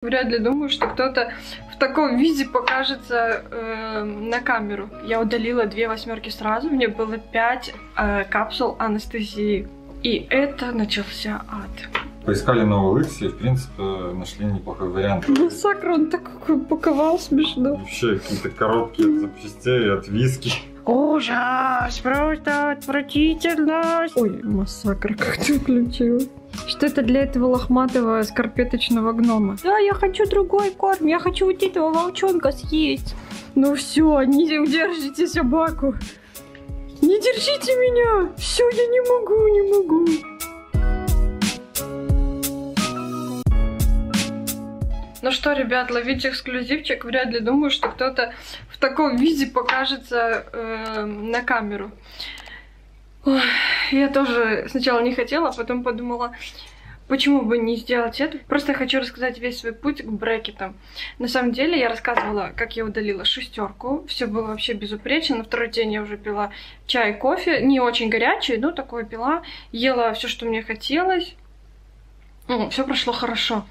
Вряд ли думаю, что кто-то в таком виде покажется на камеру. Я удалила 2 восьмерки сразу, мне было 5 капсул анестезии. И это начался ад. Поискали на OLX и, в принципе, нашли неплохой вариант. Массакр, он такой упаковал смешно. Вообще какие-то коробки от запчастей, от виски. Ужас, просто отвратительно. Ой, массакр, как ты включила. Что это для этого лохматого скорпеточного гнома? Да, я хочу другой корм, я хочу вот этого волчонка съесть. Ну все, не удержите собаку. Не держите меня. Все, я не могу. Ну что, ребят, ловите эксклюзивчик. Вряд ли думаю, что кто-то в таком виде покажется на камеру. Ой, я тоже сначала не хотела, а потом подумала, почему бы не сделать это. Просто я хочу рассказать весь свой путь к брекетам. На самом деле я рассказывала, как я удалила 6. Все было вообще безупречно. На второй день я уже пила чай, кофе. Не очень горячий, но такое пила. Ела все, что мне хотелось. Все прошло хорошо.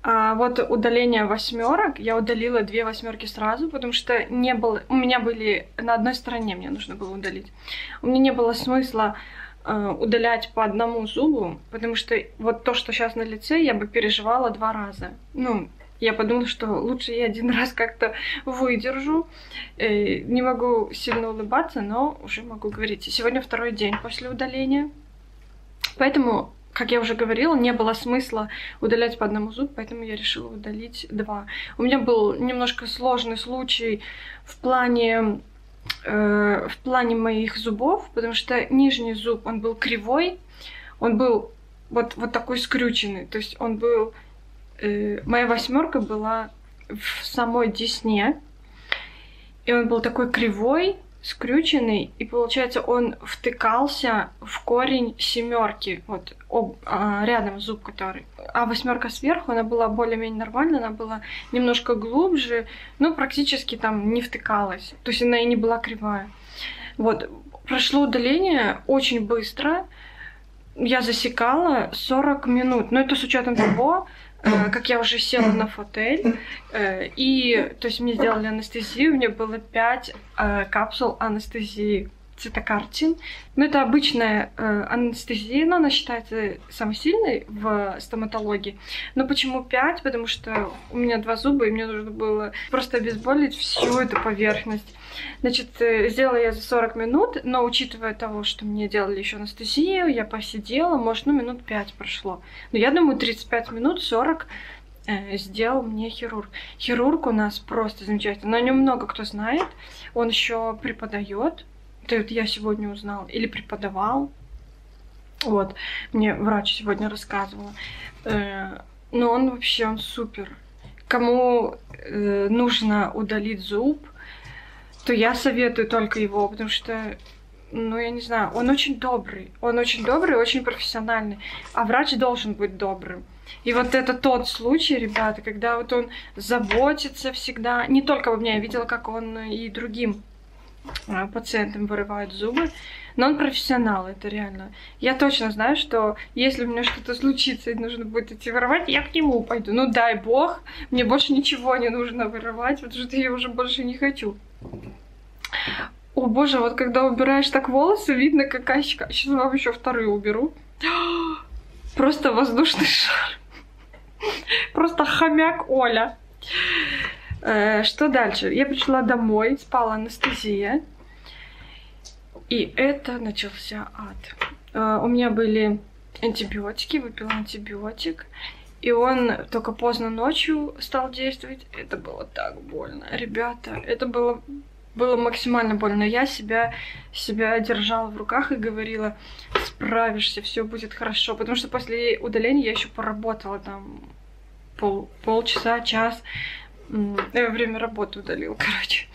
А вот удаление 8, я удалила 2 восьмерки сразу, потому что не было, у меня были на одной стороне, мне нужно было удалить. У меня не было смысла удалять по одному зубу, потому что вот то, что сейчас на лице, я бы переживала 2 раза. Ну, я подумала, что лучше я 1 раз как-то выдержу. Не могу сильно улыбаться, но уже могу говорить. Сегодня 2-й день после удаления, поэтому... Как я уже говорила, не было смысла удалять по одному зубу, поэтому я решила удалить 2. У меня был немножко сложный случай в плане моих зубов, потому что нижний зуб, он был кривой, он был вот такой скрюченный, то есть он был... моя 8 была в самой десне, и он был такой кривой, скрюченный, и получается он втыкался в корень 7, вот рядом зуб который. А 8 сверху, она была более-менее нормальная, она была немножко глубже, но практически там не втыкалась, то есть она и не была кривая. Вот, прошло удаление очень быстро, я засекала 40 минут, но это с учетом того, как я уже села на фотель, и, то есть мне сделали анестезию, у меня было 5 капсул анестезии цитокартин. Но это обычная анестезия, но она считается самой сильной в стоматологии. Но почему 5? Потому что у меня 2 зуба, и мне нужно было просто обезболить всю эту поверхность. Значит, сделала я за 40 минут, но учитывая того, что мне делали еще анестезию, я посидела, может, минут 5 прошло. Но я думаю, 35 минут, 40 сделал мне хирург. Хирург у нас просто замечательный. Но о нем много кто знает. Он еще преподает. Это вот я сегодня узнала. Или преподавал. Вот. Мне врач сегодня рассказывала. Но он вообще, он супер. Кому нужно удалить зуб, то я советую только его, потому что, ну, я не знаю, он очень добрый, очень профессиональный, а врач должен быть добрым. И вот это тот случай, ребята, когда вот он заботится всегда, не только обо мне, я видела, как он и другим пациентам вырывает зубы, но он профессионал, это реально. Я точно знаю, что если у меня что-то случится и нужно будет идти вырывать, я к нему пойду. Ну дай бог, мне больше ничего не нужно вырывать, потому что я уже больше не хочу. О боже, вот когда убираешь так волосы, видно какая щека. Сейчас вам еще 2 уберу. Просто воздушный шар. Просто хомяк Оля. Что дальше? Я пришла домой, спала анестезия. И это начался ад. У меня были антибиотики, выпила антибиотик. И он только поздно ночью стал действовать. Это было так больно. Ребята, это было максимально больно. Я себя держала в руках и говорила, справишься, все будет хорошо. Потому что после удаления я еще поработала там полчаса, час. Я во время работы удалила, короче.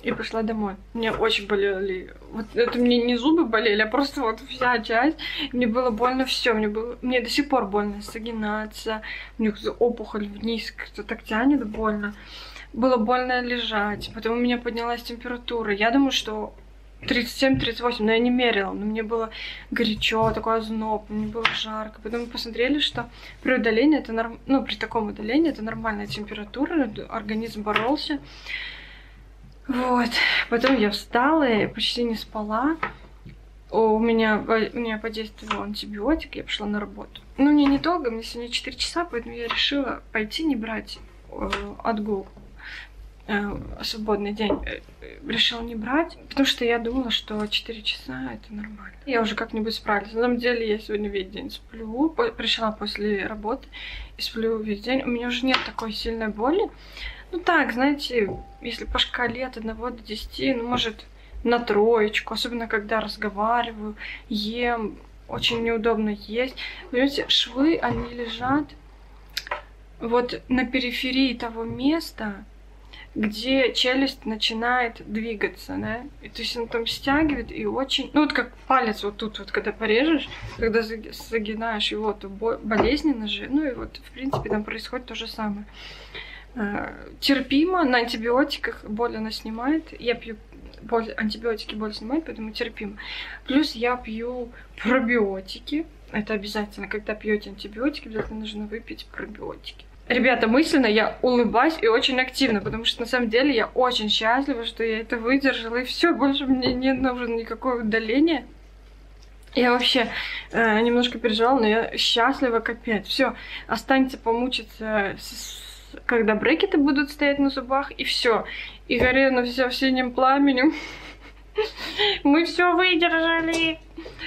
И пошла домой. Мне очень болели. Вот это мне не зубы болели, а просто вот вся часть. Мне было больно все. Мне до сих пор больно согинаться. Мне опухоль вниз, как-то так тянет больно. Было больно лежать. Потом у меня поднялась температура. Я думаю, что 37-38, но я не мерила, но мне было горячо, такой озноб, мне было жарко. Потом мы посмотрели, что при удалении это при таком удалении это нормальная температура, организм боролся. Вот. Потом я встала, я почти не спала. У меня подействовал антибиотик, я пошла на работу. Ну, мне недолго, мне сегодня 4 часа, поэтому я решила пойти не брать отгул. Свободный день решила не брать, потому что я думала, что 4 часа это нормально. Я уже как-нибудь справлюсь. На самом деле я сегодня весь день сплю, пришла после работы и сплю весь день. У меня уже нет такой сильной боли. Ну так, знаете, если по шкале от 1 до 10, ну может на 3, особенно когда разговариваю, ем, очень неудобно есть. Понимаете, швы, они лежат вот на периферии того места, где челюсть начинает двигаться, да, и то есть он там стягивает и очень, ну вот как палец вот тут вот, когда порежешь, когда загинаешь его, то болезненно же, ну и вот в принципе там происходит то же самое. Терпимо, на антибиотиках боль она снимает, я пью антибиотики, боль снимает, поэтому терпимо. Плюс я пью пробиотики, это обязательно, когда пьете антибиотики, обязательно нужно выпить пробиотики. Ребята, мысленно я улыбаюсь и очень активно, потому что на самом деле я очень счастлива, что я это выдержала, и все, больше мне не нужно никакое удаление. Я вообще немножко переживала, но я счастлива капец. Все, останется помучиться, когда брекеты будут стоять на зубах, и все. И горит на все синим пламенем. Мы все выдержали.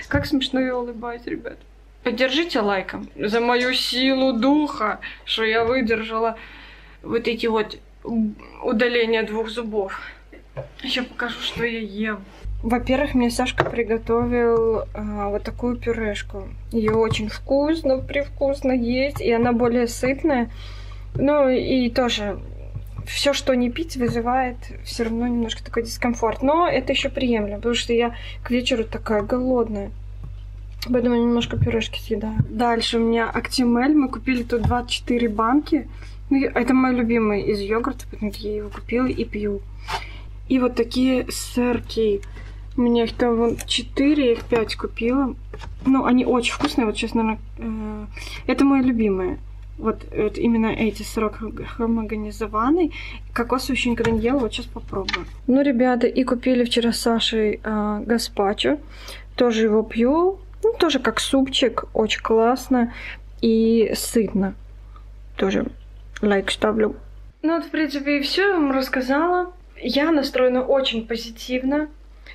Как смешно я улыбаюсь, ребят. Поддержите лайком за мою силу духа, что я выдержала вот эти вот удаления 2 зубов. Еще покажу, что я ем. Во-первых, мне Сашка приготовил вот такую пюрешку. Ее очень привкусно есть, и она более сытная. Ну и тоже все, что не пить, вызывает все равно немножко такой дискомфорт. Но это еще приемлемо, потому что я к вечеру такая голодная. Поэтому немножко пюрешки съедаю. Дальше у меня Актимель. Мы купили тут 24 банки. Ну, это мой любимый из йогурта, поэтому я его купила и пью. И вот такие сырки. У меня их там 4, я их 5 купила. Ну, они очень вкусные. Вот сейчас, наверное, это мои любимые. Вот именно эти сырок гомогенизованный. Кокосовый еще никогда не ела, вот сейчас попробую. Ну, ребята, и купили вчера с Сашей гаспачо. Тоже его пью. Ну, тоже как супчик, очень классно и сытно. Тоже лайк ставлю. Ну вот, в принципе, и все, я вам рассказала. Я настроена очень позитивно,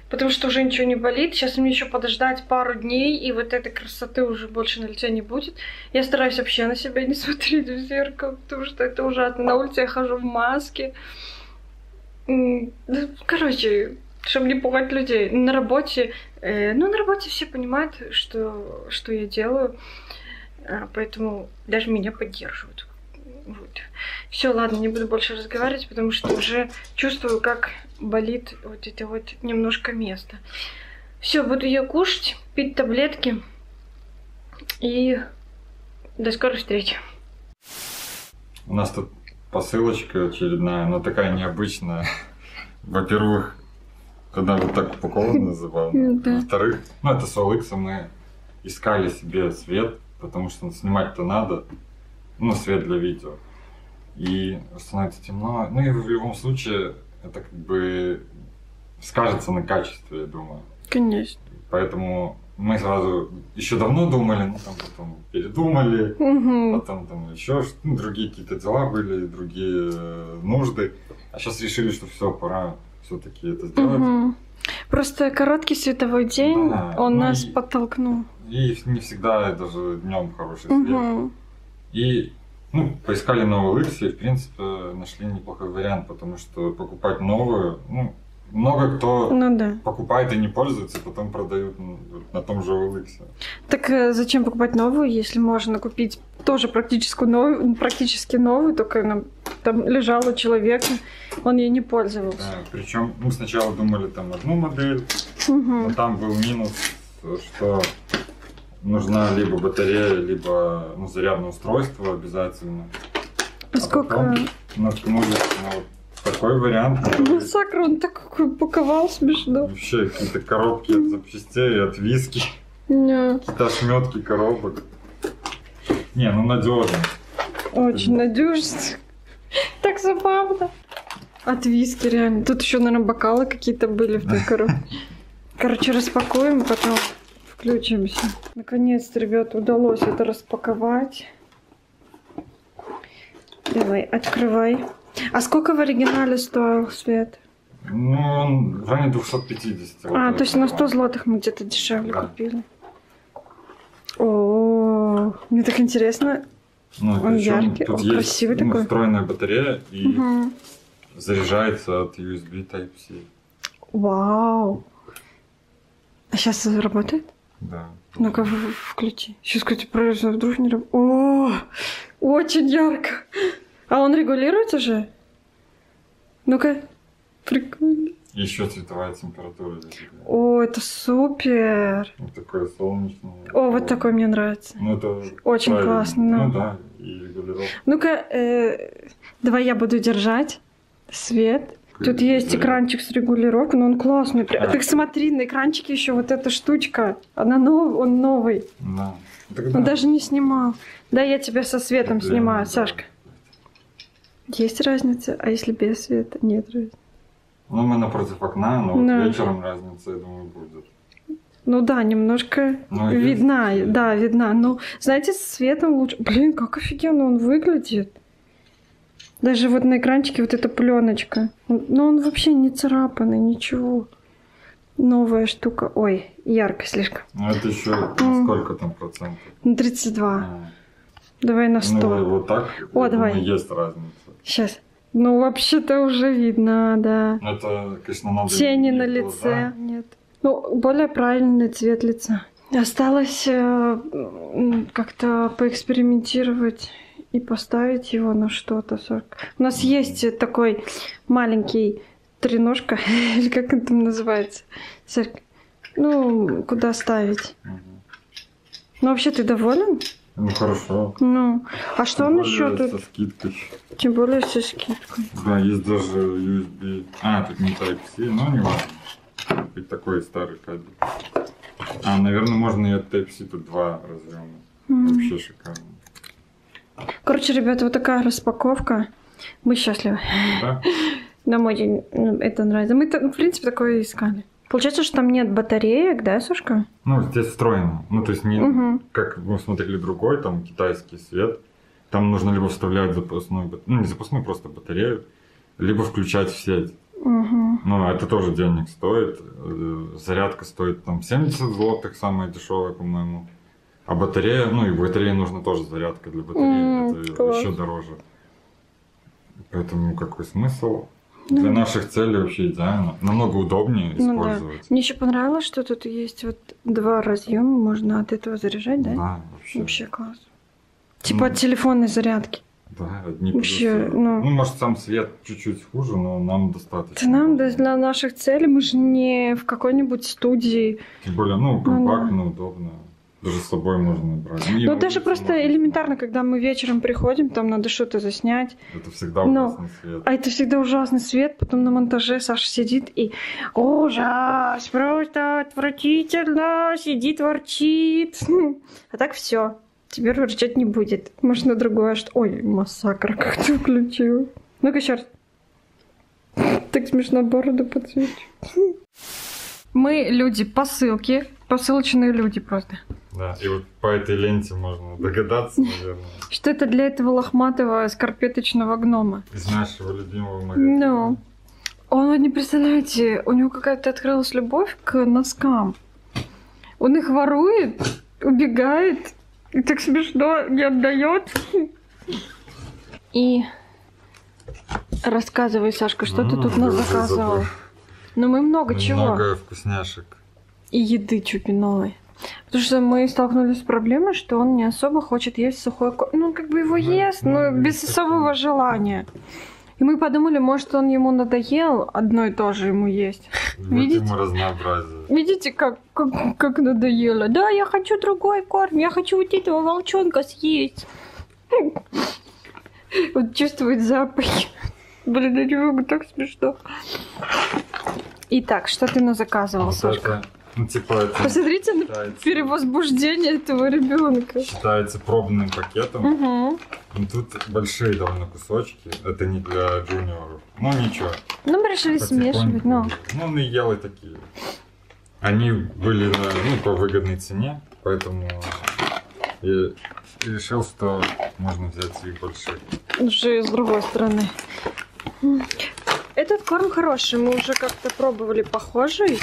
потому что уже ничего не болит. Сейчас мне еще подождать пару дней, и вот этой красоты уже больше на лице не будет. Я стараюсь вообще на себя не смотреть в зеркало, потому что это ужасно. На улице я хожу в маске. Короче, чтобы не пугать людей. На работе все понимают, что я делаю, поэтому даже меня поддерживают. Вот. Все, ладно, не буду больше разговаривать, потому что уже чувствую, как болит вот это вот немножко место. Все, буду я кушать, пить таблетки и до скорой встречи. У нас тут посылочка очередная, но такая необычная. Во-первых, когда вот так упаковано забавно. Да. Во-вторых, это с OLX мы искали себе свет, потому что снимать-то надо, свет для видео. И становится темно. Ну и в любом случае это как бы скажется на качестве, я думаю. Конечно. Поэтому мы сразу еще давно думали, потом передумали, потом там еще другие какие-то дела были, другие нужды. А сейчас решили, что все, пора все-таки это сделать. Просто короткий световой день, он нас подтолкнул. И не всегда даже днем хороший свет. И поискали на OLX и, в принципе, нашли неплохой вариант, потому что покупать новую, много кто покупает и не пользуется, потом продают на том же OLX. Так зачем покупать новую, если можно купить тоже практически новую, только там лежала у человека, он ей не пользовался. Да, причем мы сначала думали там одну модель, но там был минус, что нужна либо батарея, либо зарядное устройство обязательно. Сколько? А потом, Такой вариант. Масакра, он такой упаковал смешно. Вообще какие-то коробки от запчастей, от виски. Не. Какие-то ошметки коробок. Не, ну надежно. Очень надежно. Так забавно. От виски реально. Тут еще, наверное, бокалы какие-то были в той коробке. Короче, распакуем, потом включимся. Наконец-то, ребят, удалось это распаковать. Давай, открывай. А сколько в оригинале стоил Свет? Ну, он в районе 250. То есть на 100 злотых мы где-то дешевле купили. О, мне так интересно. Ну, он яркий, тут красивый есть, такой. встроенная батарея и заряжается от USB Type-C. Вау. А сейчас работает? Да. Ну-ка, включи. Сейчас, кстати, проверю, вдруг не работает. О, очень ярко. А он регулируется же? Ну-ка, прикольно. Еще цветовая температура. О, это супер. Вот такое солнечное. О, вот такой мне нравится. Ну, это очень правильно. классно. Ну да, и регулировка. Ну-ка, давай я буду держать свет. Тут есть экранчик с регулировкой, но он классный. А ты смотри, на экранчике еще вот эта штучка. Он новый. Да. Он даже не снимал. Да, я тебя со светом снимаю, Сашка. Есть разница? А если без света? Нет разницы. Ну, мы напротив окна, но вот вечером разница, я думаю, будет. Ну да, немножко видна. Есть. Да, видна. Но, знаете, с светом лучше. Блин, как офигенно он выглядит. Даже вот на экранчике вот эта пленочка. Но он вообще не царапанный, ничего. Новая штука. Ой, ярко слишком. Ну, это еще сколько там процентов? На 32. Давай на 100. Ну, вот так. О, давай. Думаю, есть разница. Сейчас. Ну, вообще-то уже видно, да. Это, конечно, надо... Тени на лице. Нет. Ну, более правильный цвет лица. Осталось как-то поэкспериментировать и поставить его на что-то. У нас есть такой маленький треножка, или как он там называется? Ну, куда ставить? Ну, вообще, ты доволен? Ну, хорошо. Ну, а что он еще тут? Со скидкой. Тем более со скидкой. Да, есть даже USB. Тут не Type-C, но не важно. Хоть такой старый кабель. Наверное, можно и от Type-C тут 2 разъема. Вообще шикарно. Короче, ребята, вот такая распаковка. Мы счастливы. Да? Нам очень это нравится. Мы, в принципе, такое искали. Получается, что там нет батареек, да, Сашка? Ну, здесь встроено. Ну, то есть не как мы смотрели другой, там китайский свет. Там нужно либо вставлять запасную, не запасную, просто батарею, либо включать в сеть. Ну, это тоже денег стоит. Зарядка стоит там 70 злотых, самая дешевая, по-моему. А батарея, и в батарее нужна тоже зарядка для батареи. Это еще дороже. Поэтому какой смысл? Для наших целей вообще идеально. Намного удобнее использовать. Да. Мне еще понравилось, что тут есть вот 2 разъема, можно от этого заряжать, да? Да, вообще класс. Типа от телефонной зарядки. Да, одни вообще, плюсы. Может, сам свет чуть-чуть хуже, но нам достаточно. Нам для наших целей, мы же не в какой-нибудь студии. Тем более, компактно, удобно. Даже с собой можно брать. Ну, даже просто элементарно, когда мы вечером приходим, там надо что-то заснять. Это всегда ужасный свет. А это всегда ужасный свет. Потом на монтаже Саша сидит и ужас, просто отвратительно, сидит, ворчит. А так все. Теперь ворчать не будет. Может, на другое, что... Ой, массакр, как ты включил. Ну-ка, еще раз. Так смешно бороду подсвечу. Мы люди посылки. Посылочные люди просто. Да, и вот по этой ленте можно догадаться, наверное. Что это для этого лохматого скорпеточного гнома? Из нашего любимого магазина. Ну. Он, не представляете, у него какая-то открылась любовь к носкам. Он их ворует, убегает, и так смешно не отдает. И рассказывай, Сашка, что ты тут нас заказывал? Ну, мы много чего. Много вкусняшек. И еды чупиновой. Потому что мы столкнулись с проблемой, что он не особо хочет есть сухой корм. Ну, как бы его ест, но без особого желания. И мы подумали, может, он ему надоел одно и то же ему есть. Видите? Ему разнообразие. Видите, как надоело? Да, я хочу другой корм, я хочу вот этого волчонка съесть. Вот чувствует запахи. Блин, я не могу, так смешно. Итак, что ты нас заказывал, Вот Сашка? это, ну, типа, это Посмотрите на считается, перевозбуждение этого ребенка. считается пробным пакетом. Угу. Ну, тут большие довольно кусочки. Это не для джуниоров. Ну, ничего. Ну, мы решили смешивать, ну. Ну, он и ел и такие. Они были по выгодной цене, поэтому я решил, что можно взять их больших. Уже с другой стороны. Этот корм хороший, мы уже как-то пробовали похожий.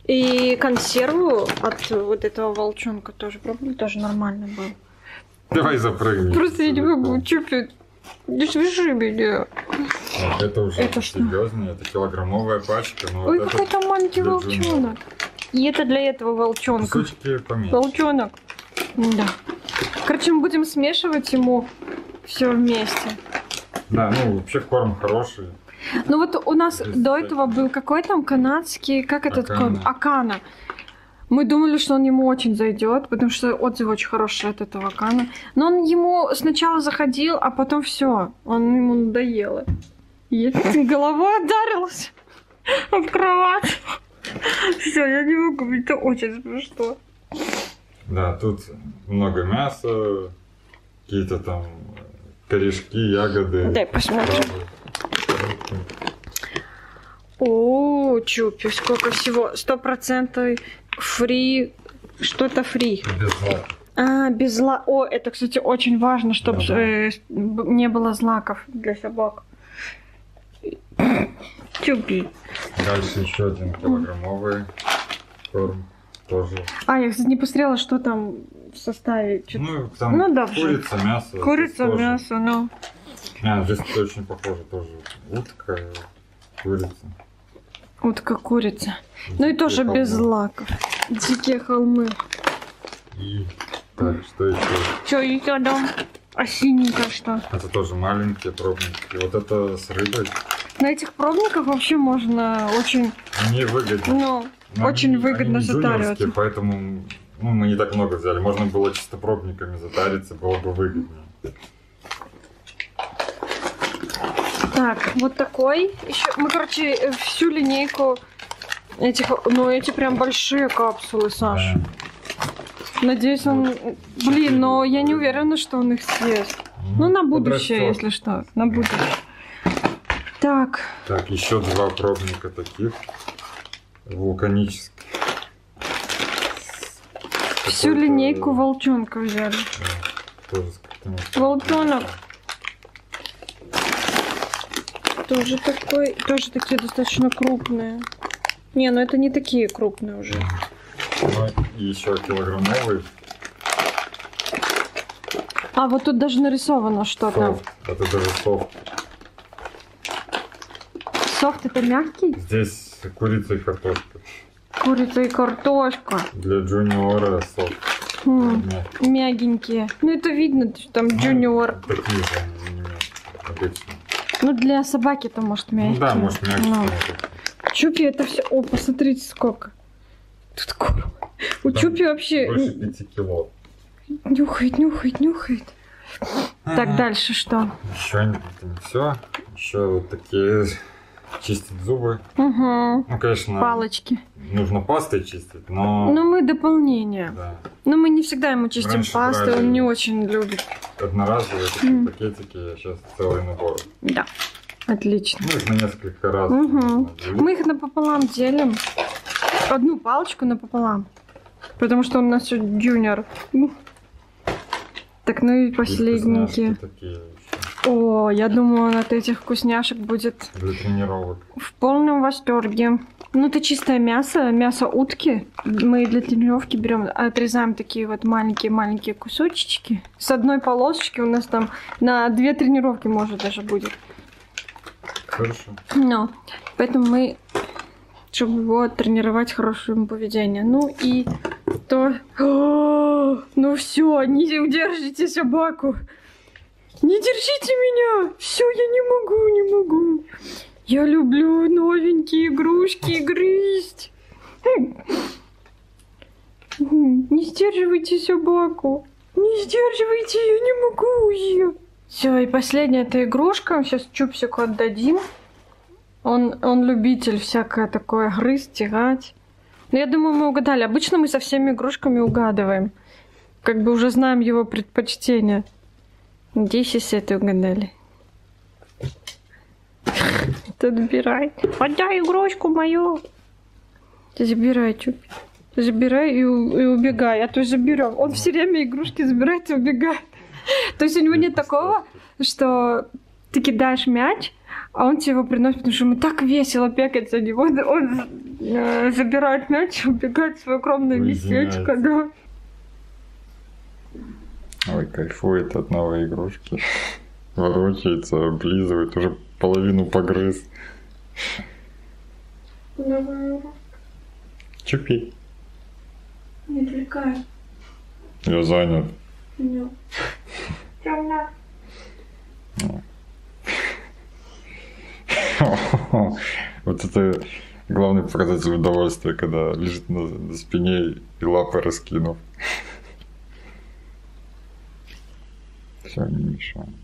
И консерву от вот этого волчонка тоже пробовали, тоже нормально был. Давай запрыгнем. Просто я не могу, Чупи, не свяжи меня. Вот, это уже Это что? серьезно, это килограммовая пачка. Но Ой, вот это какой-то маленький для волчонок. И это для этого волчонка. кусочки поменьше. Волчонок. Да. Короче, мы будем смешивать ему все вместе. Да, ну вообще корм хороший. Ну вот у нас Здесь, до кстати, этого был какой там канадский, как этот Акана. корм? Акана. Мы думали, что он ему очень зайдет, потому что отзывы очень хорошие от этого Акана. Но он ему сначала заходил, а потом все, он ему надоело. И голова ударилась об кровать. Все, я не могу, это очень смешно. Да, тут много мяса, какие-то там корешки, ягоды. Дай посмотрим. крабы. О, Чупи, сколько всего. 100% фри. Что-то фри. Без злаков. Без зла. О, это, кстати, очень важно, чтобы Да. не было злаков для собак. Чупи. Дальше еще один килограммовый корм. Тоже. Я, кстати, не посмотрела, что там в составе. Чё-то- Ну, там Ну, да, курица, мясо. Курица, здесь тоже. мясо, ну. Здесь очень похоже тоже. Утка, курица. Утка, курица. Ну и Дикие тоже без холмы. злаков. Дикие холмы. И так, что еще? Что еще дом? А синенькое что? Это тоже маленькие пробники. Вот это с рыбой. На этих пробниках вообще можно очень, Они выгодны. ну, Но очень они выгодно не затариваться. джуниорские, поэтому мы не так много взяли. Можно было чисто пробниками затариться, было бы выгоднее. Так, вот такой. Еще мы, короче, всю линейку этих, ну, эти прям большие капсулы, Саш. Да. Надеюсь, он... Блин, но я не уверена, что он их съест. Ну, на будущее, подрастёт. если что. На будущее. Так, Так, еще два пробника таких. Вулканических. всю Какой-то, линейку волчонка взяли. Тоже с какими-то- Волчонок. Тоже такой, тоже такие достаточно крупные. Не, ну это не такие крупные уже. Ну, и еще килограммовый А, вот тут даже нарисовано что-то. софт. Это даже софт. Софт это мягкий? Здесь курица и картошка. Курица и картошка. Для джуниора софт. Хм, Мягкий. мягенькие. Ну это видно, что там джуниор. Ну, такие же они не мягкие, обычно. Ну для собаки-то может мягкие. Ну да, может мягкие. Ну. но такие. Чупи это все. О, посмотрите сколько. Тут корм. У Там Чупи вообще Больше 5 кило. нюхает, нюхает, нюхает. Так, дальше что? Еще не все. Еще вот такие чистить зубы. Угу. Ну, конечно, Палочки. нужно пастой чистить, но Ну мы дополнение. да, Но мы не всегда ему чистим Раньше пастой, брали. он не очень любит. одноразовые такие пакетики, а сейчас целый набор. Да. Отлично. Ну, их на несколько раз. Угу. можно делить. Мы их напополам делим. Одну палочку напополам. Потому что он у нас все джуниор. Так, ну и И последненькие. вкусняшки такие еще О, я думаю, он от этих вкусняшек будет для тренировок. в полном восторге. Ну, это чистое мясо, мясо утки. Мы для тренировки берем, отрезаем такие вот маленькие-маленькие кусочки. С одной полосочки у нас там на 2 тренировки, может, даже будет. Хорошо. Но, поэтому мы, чтобы его тренировать хорошему поведению. Ну и то... Ну все, не удержите собаку. Не держите меня. Все, я не могу. Я люблю новенькие игрушки грызть. Не сдерживайте собаку. Не сдерживайте, я не могу ее. Все, и последняя эта игрушка. Сейчас Чупсику отдадим. Он любитель всякое такое грызть, тягать. Но я думаю, мы угадали. Обычно мы со всеми игрушками угадываем. Как бы уже знаем его предпочтения. Надеюсь, и с этой угадали. Ты отбирай. Отдай игрушку мою. Ты забирай, Чупи. Забирай и убегай. А то заберем. Он все время игрушки забирает и убегает. То есть у него нет такого, что ты кидаешь мяч, а он тебе его приносит, потому что ему так весело пекать за него. Он забирает мяч и убегает в свое огромное местечко. Да. Ой, кайфует от новой игрушки. Ворочается, облизывает, уже половину погрыз. Чупи. Не отвлекай. Я занят. Нет. Темно. Вот это главный показатель удовольствия, когда лежит на спине и лапы раскинув. Все, не мешаем.